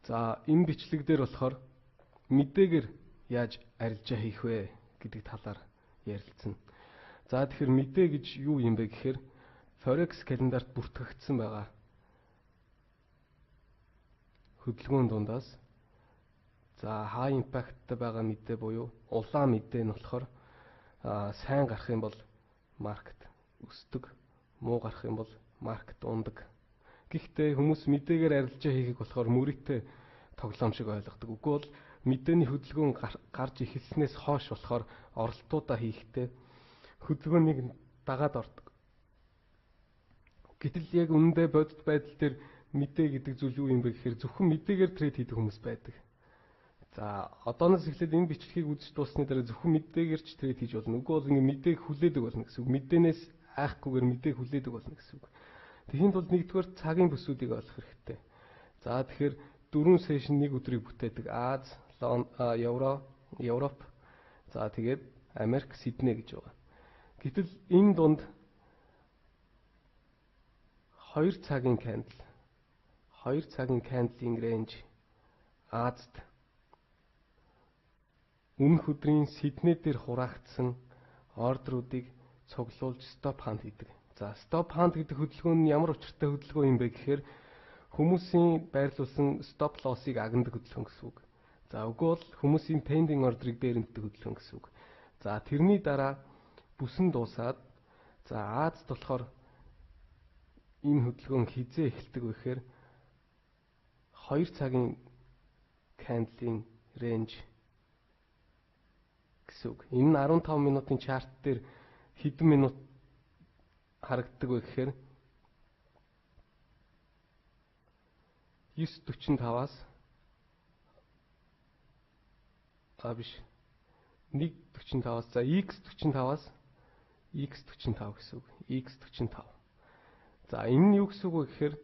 За энэ бичлэг дээр болохоор мэдээгээр яаж арилжаа хийх вэ гэдэг талаар ярилцсан. За тэгэхээр мэдээ гэж юу юм бэ гэхээр Forex календарт бүртгэгдсэн байгаа хөдөлгөөний дундаас за high impact байгаа мэдээ буюу улаан мэдээ нь болохоор сайн гарах юм бол маркет өсдөг, муу гарах юм бол маркет ундаг. Гэхдээ хүмүүс мэдээгээр арилжаа хийхийг болохоор мөрөйтэй тоглоом шиг ойлгодог. Үгүй бол мэдээний хөдөлгөөн гарч эхэлснээс хойш болохоор оролтуудаа хийхдээ хөдөлгөөнийг дагаад ордог. Гэтэл яг үнэндээ бодит байдал дээр мэдээ гэдэг зүйл юу юм бэ гэхээр зөвхөн мэдээгээр трейд хийдэг хүмүүс байдаг. За одооноос эхлээд энэ бичлэгийг үзэж дуусны дараа зөвхөн мэдээгээр ч трейд хийж болно. Үгүй бол ингэ мэдээг хүлээдэг болно гэсэн үг. Мэдээнээс айхгүйгээр мэдээг хүлээдэг болно гэсэн үг. Тэхийн тулд нэгдүгээр цагийн бүсүүдийг олох хэрэгтэй. За тэгэхээр 4 сешн нэг өдрийг бүтээдэг. Аз, Европ, за тэгээд Америк, Сидней гэж байгаа. Гэтэл энэ дунд 2 цагийн кандлийн рейнж Азад өмнөх өдрийн Сидней дээр хураагдсан ордеруудыг цуглуулж стоп хант хийдэг. За стоп хант гэдэг хөдөлгөөн нь ямар учиртай хөдөлгөөн юм бэ гэхээр хүмүүсийн байрлуулсан стоп лоссыг агнадаг хөдөлгөөн гэсэн үг. За үгүй бол хүмүүсийн пендинг ордерыг дээрэмддэг хөдөлгөөн гэсэн үг. За тэрний дараа бүсэн дуусаад за Азад болохоор энэ хөдөлгөөн хизээ эхэлдэг вэ гэхээр 2 цагийн кандлийн рейнж гэсэн үг. Энэ нь 15 минутын чарт дээр хэдэн минут харагддаг вэ гэхээр 9:45-аас 1:45-аас за X45-аас X45 гэсэн үг. X45. За энэ нь юу гэсэн үг вэ гэхээр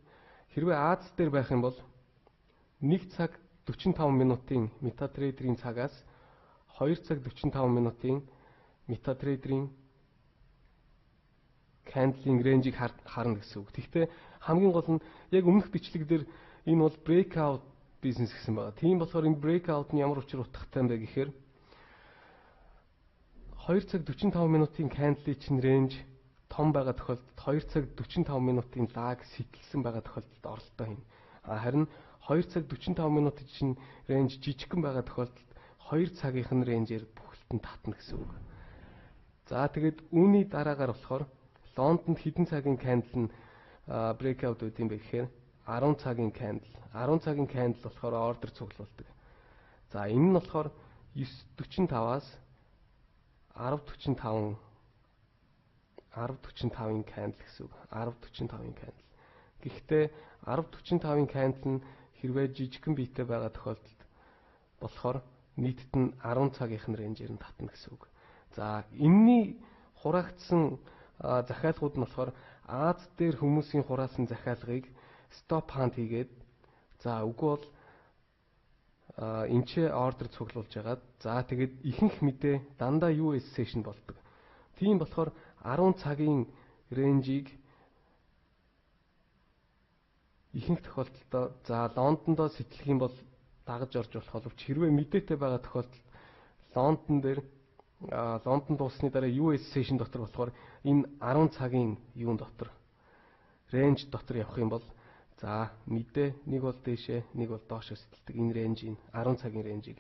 хэрвээ Аз дээр байх юм бол 1 цаг 45 минутын MetaTrader-ийн цагаас 2 цаг 45 минутын MetaTrader-ийн кандлийн рейнжийг харна гэсэн үг. Тэгэхдээ хамгийн гол нь яг өмнөх бичлэг дээр энэ бол breakout бизнес гэсэн байгаа. Тийм болохоор энэ breakout нь ямар учир утгатай юм бэ гэхээр 2 цаг 45 минутын кандлийн чинь рейнж том байгаа тохиолдолд 2 цаг 45 минутын лаг сэтэлсэн байгаа тохиолдолд оролтоо хийнэ. Харин 2 цаг 45 минутын чинь рейнж жижигхэн байгаа тохиолдолд 2 цагийнх нь рейнжээр бүхэлд нь татна гэсэн үг. За тэгээд үүний дараагаар болохоор Лондонд хэдэн цагийн кандл нь breakout үүд юм бэ гэхээр 10 цагийн кандл. 10 цагийн кандл болохоор ордер цуглуулдаг. За энэ нь болохоор 9:45-аас 10:45-ын кандл гэсэн үг. 10:45-ын кандл. Гэхдээ 10:45-ын кандл нь хэрвээ жижигхэн биетэй байгаа тохиолдолд болохоор нийтд нь 10 цагийнх нь рейнжээр нь татна гэсэн үг. За энэний хураагдсан захиалгууд нь болохоор Аз дээр хүмүүсийн хураасан захиалгыг стоп хант хийгээд за үгүй бол энчээ ордер цуглуулж агаад за тэгээд ихэнх мэдээ дандаа US session болдог. Тийм болохоор 10 цагийн рейнжийг ихэнх тохиолдолд за Лондондоо сэтэлэх юм бол дагаж орж болох боловч хэрвээ мэдээтэй байгаа тохиолдолд Лондон дуусны дараа US session дотор болохоор энэ 10 цагийн юун дотор рейнж дотор явах юм бол за мэдээ нэг бол дээшээ нэг бол доошоо сэтэлдэг энэ рейнжийн 10 цагийн рейнжийг.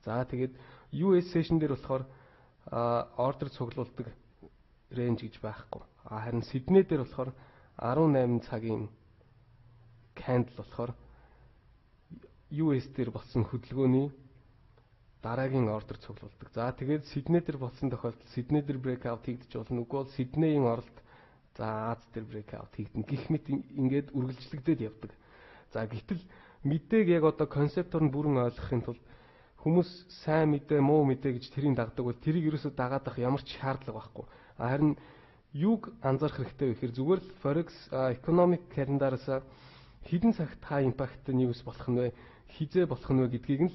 За тэгээд US session дээр болохоор ордер цуглуулдаг рейнж гэж байхгүй. Харин Сидней дээр болохоор 18 цагийн кандл болохоор US дээр болсон хөдөлгөөний дараагийн ордер цуглуулдаг. За тэгээд Сидней дээр болсон тохиолдолд Сидней дээр breakout хийгдэж болно. Үгүй бол Сиднейийн оролт за Аз дээр breakout хийгдэнэ. Гэх мэт ингээд үргэлжлэгдээд явдаг. За гэтэл мэдээг яг одоо концептор нь бүрэн ойлгохын тулд хүмүүс сайн мэдээ, муу мэдээ гэж тэрийг дагдаг бол тэрийг ерөөсөө дагаад авах ямар ч шаардлага байхгүй. Харин юуг анзаарах хэрэгтэй вэ гэхээр зүгээр л Forex economic календараас хэдэн цагт high impact news болох нь вэ, хизээ болох нь вэ гэдгийг нь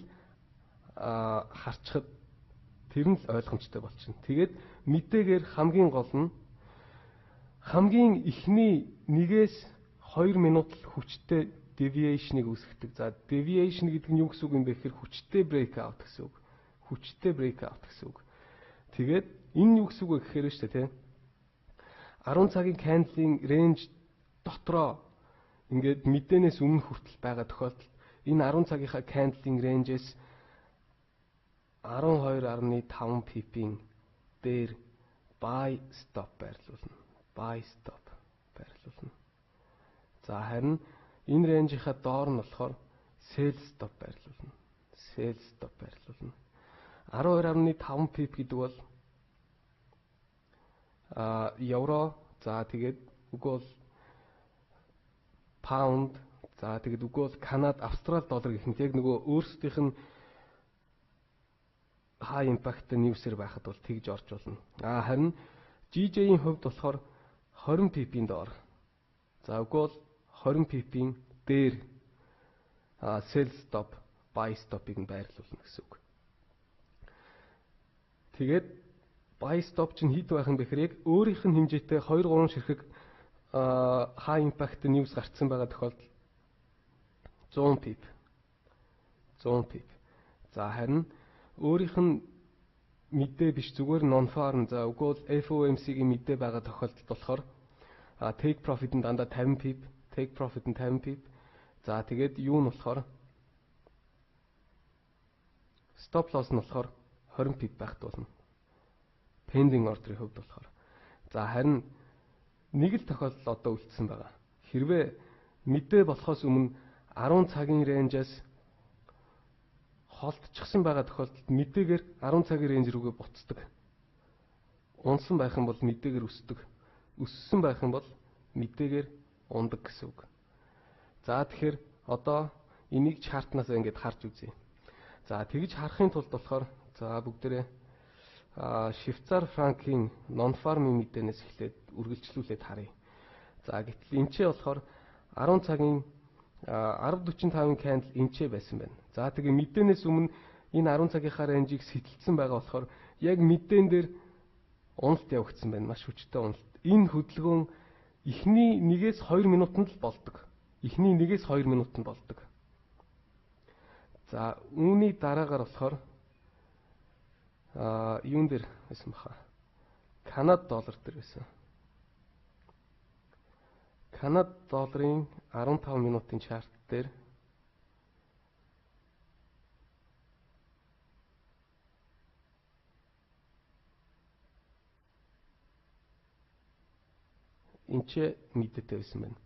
харцхад тэр нь л ойлгомжтой болчихно. Тэгээд мэдээгээр хамгийн гол нь хамгийн эхний 1-2 минут л хүчтэй deviation-ыг үүсгэдэг. За deviation гэдэг нь юу гэсэн үг юм бэ гэхээр хүчтэй breakout гэсэн үг. Хүчтэй breakout гэсэн үг. Тэгээд энэ юу гэсэн үг вэ гэхээр шүү дээ, тийм. 10 цагийн candle-ийн range дотроо ингээд мэдээнээс өмнө хүртэл байгаа тохиолдолд энэ 10 цагийнхаа candle-ийн range-с 12.5 pip-ийн дээр buy stop байрлуулна. Buy stop байрлуулна. За харин энэ range-ийнхаа доор нь болохоор sell stop байрлуулна. Sell stop байрлуулна. 12.5 pip гэдэг бол евро, за тэгээд үгүй бол паунд, за тэгээд үгүй бол Канад, Австрали доллар гэх мэт яг нөгөө өөрсдийнх нь high impact ньюсээр байхад бол тэгж орж болно. Харин GJ-ийн хувьд болохоор 20 pip-ийн доор. За үгүй бол 20 pip-ийн дээр sell stop, buy stop-ыг байрлуулна гэсэн үг. Тэгээд buy stop чинь хэд байх юм бэ гэхээр яг өөрийнх нь хэмжээтэй 2-3 ширхэг high impact news гарцсан байгаа тохиолдолд 100 pip. 100 pip. За харин өөрийнх нь мэдээ биш зүгээр non-farm, за үгүй бол FOMC-ийн мэдээ байгаа тохиолдолд болохоор take profit нь дандаа 50 pip, take profit нь 50 pip. За тэгээд юу нь болохоор stop loss нь болохоор 20 pip байхад болно. Pending order-ийн хувьд болохоор. За харин нэг л тохиолдол одоо үлдсэн байгаа. Хэрвээ мэдээ болохоос өмнө 10 цагийн range-аас холдчихсан байгаа тохиолдолд мэдээгээр 10 цагийн range рүүгээ буцдаг. Унсан байх юм бол мэдээгээр өсдөг. Өссөн байх юм бол мэдээгээр ундаг гэсэн үг. За тэгэхээр одоо энийг чартнаас ингэж харж үзье. За тэгж харахын тулд болохоор за бүгдээрээ Швейцар франкийн non-farm мэдээнээс эхлээд үргэлжлүүлээд харъя. За гэтэл энэ ч болохоор 10 цагийн 10.45-ын candle энчээ байсан байна. За тэгээ мэдээнээс өмнө энэ 10 цагийнхаа range-ийг сэтэлсэн байгаа болохоор яг мэдэн дээр уналт явагдсан байна. Маш хүчтэй уналт. Энэ хөдөлгөөн эхний 1-ээс 2 минутанд л болдог. Эхний 1-ээс 2 минутанд болдог. За үүний дараагаар болохоор юун дээр байсан баха. Канад доллар дээр байсан. Канад долларын 15 минутын чарт дээр энчээ мэдээтэй байсан байна.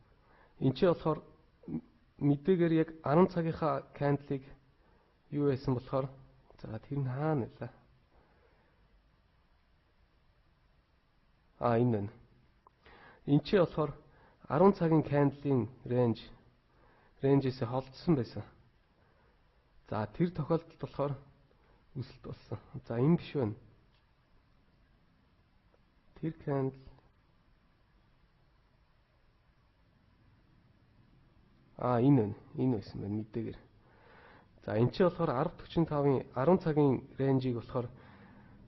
Энчээ болохоор мэдээгээр яг 10 цагийнхаа candle-ыг юу байсан болохоор за тэр нь хаана нэлээ. Энэ байна. Энчээ болохоор 10 цагийн candle-ийн range-ээс холдсон байсан. За тэр тохиолдолд болохоор өсөлт болсон. За энэ биш байна. Тэр candle энэ байна. Энэ байсан байна мэдээгээр. За энэ ч болохоор 10.45-ын 10 цагийн range-ийг болохоор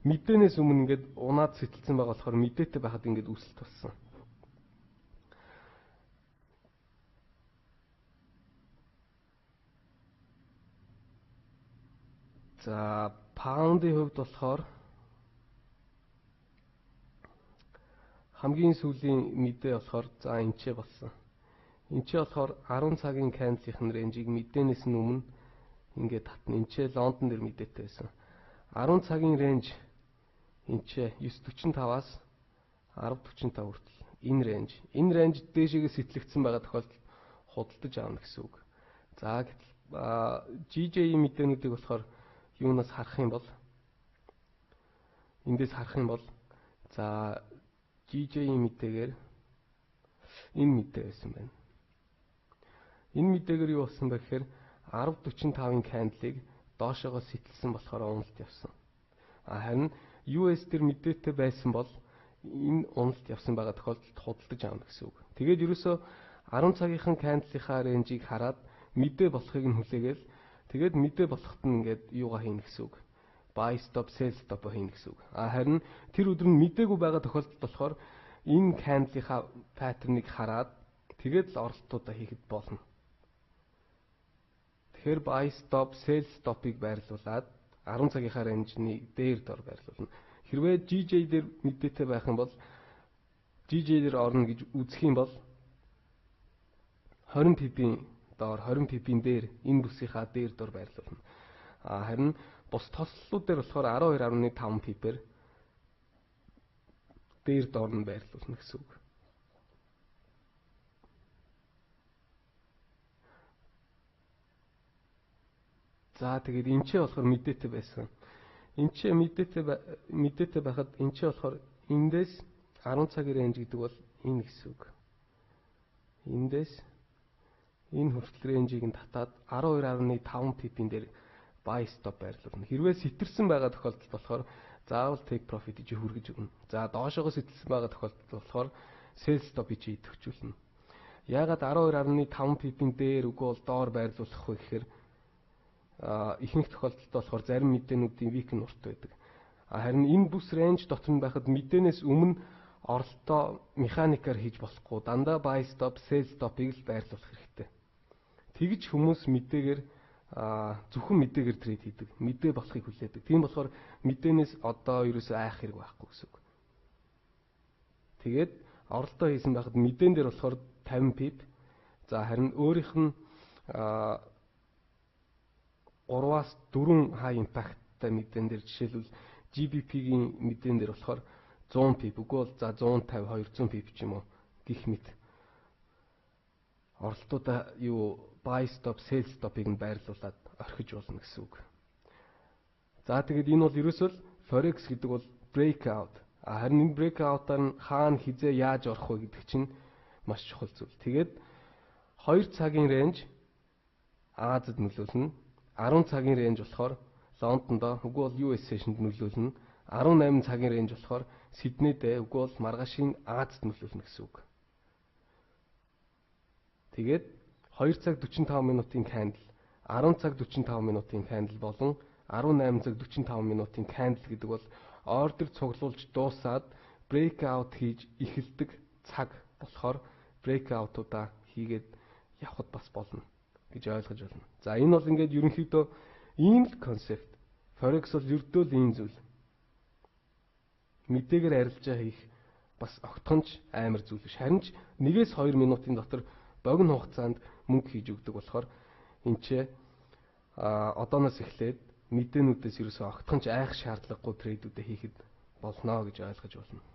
мэдээнээс өмнө ингээд унаад сэтэлсэн байгаа болохоор мэдээтэй байхад ингээд өсөлт болсон. За паундын хувьд болохоор хамгийн сүүлийн мэдээ болохоор за энчээ болсон. Энчээ болохоор 10 цагийн candle-ийн range-ийг мэдээнээс нь өмнө ингээд татна. Энчээ Лондон дээр мэдээтэй байсан. 10 цагийн range энчээ 9.45-аас 10.45 хүртэл энэ range дээшээгээ сэтлэгдсэн байгаа тохиолдолд худалдаж аавна гэсэн үг. За гэтэл GJ-ийн мэдээнүүдийг болохоор юунаас харах юм бол эндээс харах юм бол за GJ-ийн мэдээгээр энэ мэдээ байсан байна. Энэ мэдээгээр юу болсон бэ гэхээр 10.45-ын candle-ыг доошоогоо сэтэлсэн болохоор уналт явсан. Харин US дээр мэдээтэй байсан бол энэ уналт явсан байгаа тохиолдолд худалдаж аавна гэсэн үг. Тэгээд ерөөсөө 10 цагийнхан candle-ийнхаа range-ийг хараад мэдээ болохыг нь хүлээгээл тэгээд мэдээ болоход нь ингээд юугаа хийнэ гэсэн үг. Buy stop, sell stop хийнэ гэсэн үг. Харин тэр өдөр нь мэдээгүй байгаа тохиолдолд болохоор энэ candle-ийнхаа pattern-ыг хараад тэгээд л оролтуудаа хийхэд болно. Тэгэхээр buy stop, sell stop-ыг байрлуулад 10 цагийнхаа рейнжны дээр дор байрлуулна. Хэрвээ GJ дээр мэдээтэй байх юм бол GJ дээр орно гэж үзэх юм бол 20 pip-ийн доор 20 pip-ийн дээр энэ бүсийнхаа дээр дор байрлуулна. Харин бус тослолууд дээр болохоор 12.5 pip-ээр дээр доор нь байрлуулна гэсэн үг. За тэгээд энэ ч болохоор мэдээтэй байсан. Энэ ч мэдээтэй байхад энэ ч болохоор эндээс 10 цагийн рейнж гэдэг бол энэ гэсэн үг. Эндээс энэ хүртэл рейнжийг нь татаад 12.5 pip-ийн дээр buy stop байрлуулна. Хэрвээ сэтэрсэн байгаа тохиолдолд болохоор заавал take profit гэж хүргэж өгнө. За доошоогоо сэтэлсэн байгаа тохиолдолд болохоор sell stop гэж идэвхжүүлнэ. Яагаад 12.5 pip-ийн дээр үгүй бол доор байрлуулах вэ гэхээр ихэнх тохиолдолд болохоор зарим мэдээнүүдийн weekend урт байдаг. Харин энэ бүс range дотор нь байхад мэдээнээс өмнө оролтоо механикаар хийж болохгүй. Дандаа buy stop, sell stop-ыг л байрлуулах хэрэгтэй. Тэгж хүмүүс мэдээгээр зөвхөн мэдээгээр трейд хийдэг. Мэдээ болохыг хүлээдэг. Тийм болохоор мэдээнээс одоо ерөөсөө айх хэрэг байхгүй гэсэн үг. Тэгээд оролтоо хийсэн байхад мэдээн дээр болохоор 50 pip. За харин өөрийнх нь 3-аас 4 high impact-тай мэдээн дээр жишээлбэл GBP-ийн мэдээн дээр болохоор 100 pip үгүй бол за 150 200 pip ч юм уу гих мэт оролтуудаа buy stop, sell stop-ыг нь байрлуулад орхиж болно гэсэн үг. За тэгээд энэ бол ерөөсөө forex гэдэг бол breakout. Харин энэ breakout-аар нь хаана хизээ яаж орох вэ гэдэг чинь маш чухал зүйл. Тэгээд 2 цагийн range Азад нөлөөлнө. 10 цагийн range болохоор Лондондоо үгүй бол US session-д нөлөөлнө. 18 цагийн range болохоор Сиднейдээ үгүй бол маргаашийн Азад нөлөөлнө гэсэн үг. Тэгээд 2 цаг 45 минутын candle, 10 цаг 45 минутын candle болон 18 цаг 45 минутын candle гэдэг бол ордер цуглуулж дуусаад breakout хийж эхэлдэг цаг болохоор breakout-уудаа хийгээд явхад бас болно гэж ойлгож байна. За энэ бол ингээд ерөнхийдөө ийм л концепт. Forex бол ердөө л ийм зүйл. Мэдээгээр арилжаа хийх бас огтхонч амар зүйл биш. Харин ч 1-2 минутын дотор богино хугацаанд мөнгө хийж өгдөг болохоор энэ ч одооноос эхлээд мэдээнүүдээс ерөөсөө огтхонч айх шаардлагагүй трейдүүдэ хийхэд болно гэж ойлгож байна.